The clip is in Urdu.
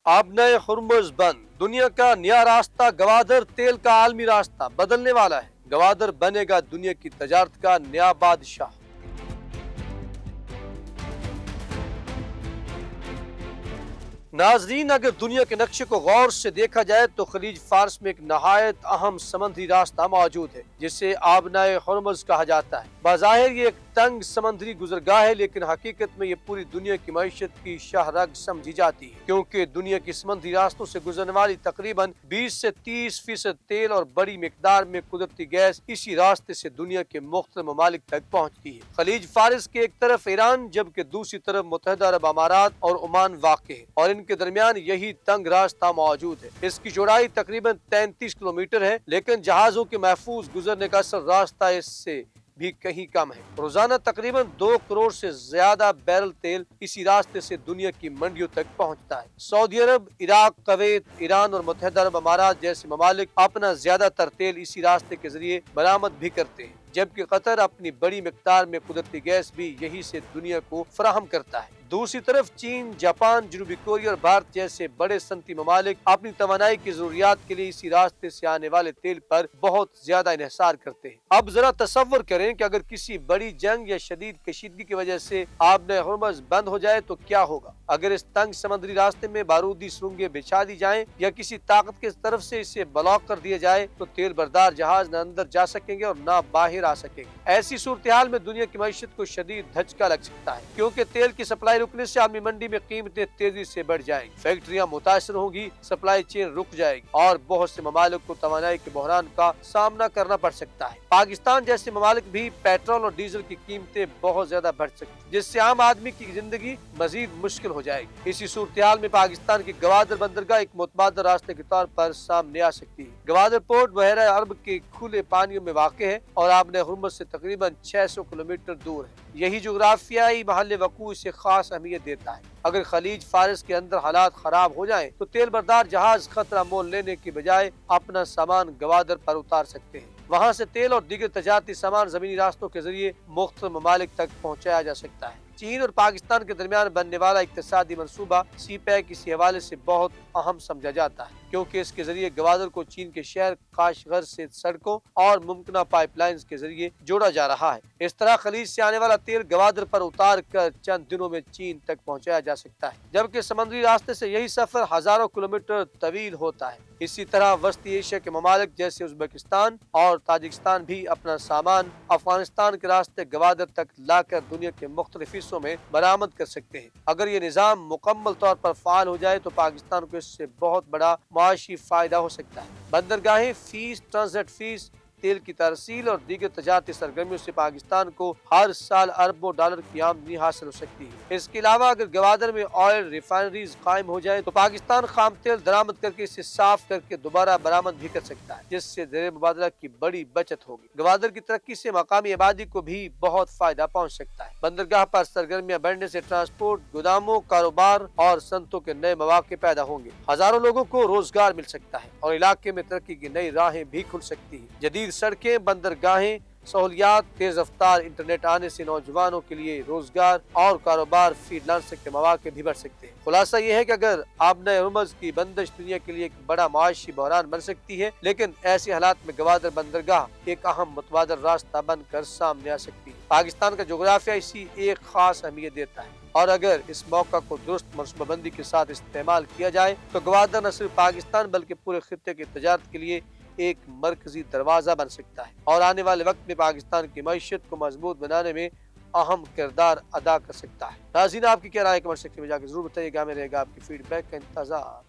آبنائے ہرمز بند، دنیا کا نیا راستہ گوادر تیل کا عالمی راستہ بدلنے والا ہے۔ گوادر بنے گا دنیا کی تجارت کا نیا بادشاہ۔ ناظرین، اگر دنیا کے نقشے کو غور سے دیکھا جائے تو خلیج فارس میں ایک نہایت اہم سمندری راستہ موجود ہے جسے آبنائے ہرمز کہا جاتا ہے۔ بظاہر یہ ایک تنگ سمندری گزرگاہ ہے، لیکن حقیقت میں یہ پوری دنیا کی معیشت کی شاہ رگ سمجھی جاتی ہے، کیونکہ دنیا کی سمندری راستوں سے گزرنے والی تقریباً 20 سے 30% تیل اور بڑی مقدار میں قدرتی گیس اسی راستے سے دنیا کے مختلف ممالک تک پہنچتی ہے۔ خلیج فارس کے ایک طرف ایران جبکہ دوسری طرف متحدہ عرب امارات اور عمان واقع ہے، اور ان کے درمیان یہی تنگ راستہ موجود ہے۔ اس کی چوڑائی تقریباً 33 کلومیٹر ہے، لیکن جہازوں کے محفوظ گزرنے کا اصل راستہ اس سے بھی کہیں کم ہے۔ روزانہ تقریباً 2 کروڑ سے زیادہ بیرل تیل اسی راستے سے دنیا کی منڈیوں تک پہنچتا ہے۔ سعودی عرب، عراق، کویت، ایران اور متحدہ عرب امارات جیسے ممالک اپنا زیادہ تر تیل اسی راستے کے ذریعے برآمد بھی کرتے ہیں، جبکہ قطر اپنی بڑی مقدار میں قدرتی گیس بھی یہی سے دنیا کو فراہم کرتا ہے۔ دوسری طرف چین، جاپان، جنوبی کوریا اور بھارت جیسے بڑے صنعتی ممالک اپنی توانائی کی ضروریات کے لیے اسی راستے سے آنے والے تیل پر بہت زیادہ انحصار کرتے ہیں۔ اب ذرا تصور کریں کہ اگر کسی بڑی جنگ یا شدید کشیدگی کی وجہ سے آبنائے ہرمز بند ہو جائے تو کیا ہوگا؟ اگر اس تنگ سمندری راستے میں بارودی سرنگیں بچھا دی جائیں یا کسی طاقت کی طرف سے اسے بلاک کر دیا جائے تو تیل بردار جہاز نہ اندر جا سکیں گے اور نہ باہر آ سکیں گے۔ ایسی صورتحال میں دنیا کی معیشت کو شدید دھچکا لگ سکتا ہے، کیونکہ تیل کی سپلائی رکنے سے عالمی منڈی میں قیمتیں تیزی سے بڑھ جائیں گی، فیکٹریاں متاثر ہوں گی، سپلائی چین رک جائے گی اور بہت سے ممالک کو توانائی کے بحران کا سامنا کرنا پڑ سکتا ہے۔ پاکستان جیسے ممالک بھی پیٹرول اور ڈیزل کی قیمتیں بہت زیادہ بڑھ سکتی ہیں، جس سے عام آدمی کی زندگی مزید مشکل ہو جائے گی۔ اسی صورتحال میں پاکستان کی گوادر بندرگاہ ایک متبادل راستے کے طور پر سامنے آ سکتی ہے۔ گوادر پورٹ بحیرہ عرب کے کھلے پانیوں میں واقع ہے اور آبنائے ہرمز سے تقریباً 600 کلومیٹر دور ہے۔ یہی جغرافیائی محل وقوع اسے خاص اہمیت دیتا ہے۔ اگر خلیج فارس کے اندر حالات خراب ہو جائیں تو تیل بردار جہاز خطرہ مول لینے کی بجائے اپنا سامان گوادر پر اتار سکتے ہیں۔ وہاں سے تیل اور دیگر تجارتی سامان زمینی راستوں کے ذریعے مختلف ممالک تک پہنچایا جا سکتا ہے۔ چین اور پاکستان کے درمیان بننے والا اقتصادی منصوبہ سی پیک اسی حوالے سے بہت اہم سمجھا جاتا ہے، کیونکہ اس کے ذریعے گوادر کو چین کے شہر کاشغر سے سڑکوں اور ممکنہ پائپ لائنز کے ذریعے جوڑا جا رہا ہے۔ اس طرح خلیج سے آنے والا تیل گوادر پر اتار کر چند دنوں میں چین تک پہنچایا جا سکتا ہے، جبکہ سمندری راستے سے یہی سفر ہزاروں کلومیٹر طویل ہوتا ہے۔ اسی طرح وسطی ایشیا کے ممالک جیسے ازبکستان اور تاجکستان بھی اپنا سامان افغانستان کے راستے گوادر تک لا کر دنیا کے مختلف حصوں میں برآمد کر سکتے ہیں۔ اگر یہ نظام مکمل طور پر فعال ہو جائے تو پاکستان کو اس سے بہت بڑا معاشی فائدہ ہو سکتا ہے۔ بندرگاہیں، فیس، ٹرانزٹ فیس، تیل کی ترسیل اور دیگر تجارتی سرگرمیوں سے پاکستان کو ہر سال اربوں ڈالر کی آمدنی حاصل ہو سکتی ہے۔ اس کے علاوہ اگر گوادر میں آئل ریفائنریز قائم ہو جائیں تو پاکستان خام تیل درآمد کر کے اسے صاف کر کے دوبارہ برآمد بھی کر سکتا ہے، جس سے زیر مبادلہ کی بڑی بچت ہوگی۔ گوادر کی ترقی سے مقامی آبادی کو بھی بہت فائدہ پہنچ سکتا ہے۔ بندرگاہ پر سرگرمیاں بڑھنے سے ٹرانسپورٹ، گوداموں، کاروبار اور صنعتوں کے نئے مواقع پیدا ہوں گے، ہزاروں لوگوں کو روزگار مل سکتا ہے اور علاقے میں ترقی کی نئی راہیں بھی کھل سکتی ہیں۔ جدید سڑکیں، بندرگاہیں، سہولیات، تیز رفتار انٹرنیٹ آنے سے نوجوانوں کے لیے روزگار اور کاروبار فری لانسنگ کے مواقع بھی بڑھ سکتے ہیں۔ خلاصہ یہ ہے کہ اگر آبنائے ہرمز کی بندش دنیا کے لیے ایک بڑا معاشی بحران بن سکتی ہے، لیکن ایسے حالات میں گوادر بندرگاہ ایک اہم متبادل راستہ بن کر سامنے آ سکتی ہے۔ پاکستان کا جغرافیہ اسی ایک خاص اہمیت دیتا ہے، اور اگر اس موقع کو درست منصوبہ بندی کے ساتھ استعمال کیا جائے تو گوادر نہ صرف پاکستان بلکہ پورے خطے کی تجارت کے لیے ایک مرکزی دروازہ بن سکتا ہے اور آنے والے وقت میں پاکستان کی معیشت کو مضبوط بنانے میں اہم کردار ادا کر سکتا ہے۔ ناظرین، آپ کی کیا رائے ہے؟ کمنٹ سیکشن میں جا کے ضرور بتائیے گا، میں رہے گا آپ کی فیڈ بیک کا انتظار۔